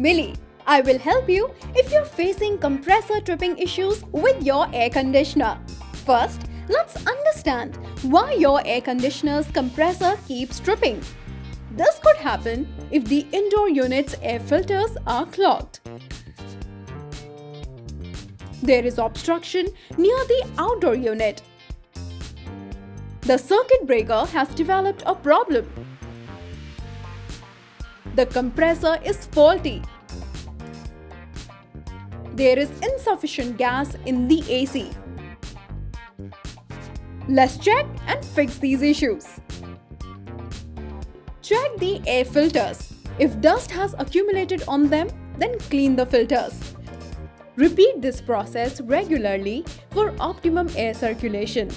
Millie. I will help you if you're facing compressor tripping issues with your air conditioner. First, let's understand why your air conditioner's compressor keeps tripping. This could happen if the indoor unit's air filters are clogged. There is obstruction near the outdoor unit. The circuit breaker has developed a problem. The compressor is faulty. There is insufficient gas in the AC. Let's check and fix these issues. Check the air filters. If dust has accumulated on them, then clean the filters. Repeat this process regularly for optimum air circulation.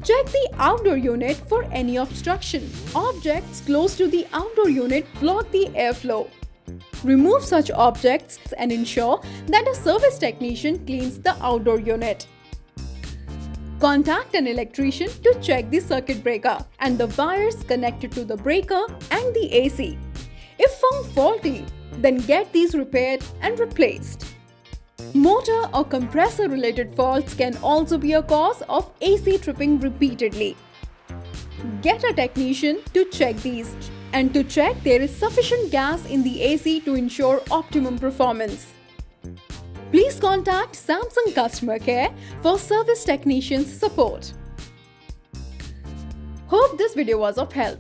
Check the outdoor unit for any obstruction. Objects close to the outdoor unit block the airflow. Remove such objects and ensure that a service technician cleans the outdoor unit. Contact an electrician to check the circuit breaker and the wires connected to the breaker and the AC. If found faulty, then get these repaired and replaced. Motor or compressor related faults can also be a cause of AC tripping repeatedly. Get a technician to check these and to check there is sufficient gas in the AC to ensure optimum performance. Please contact Samsung Customer Care for service technicians support. Hope this video was of help.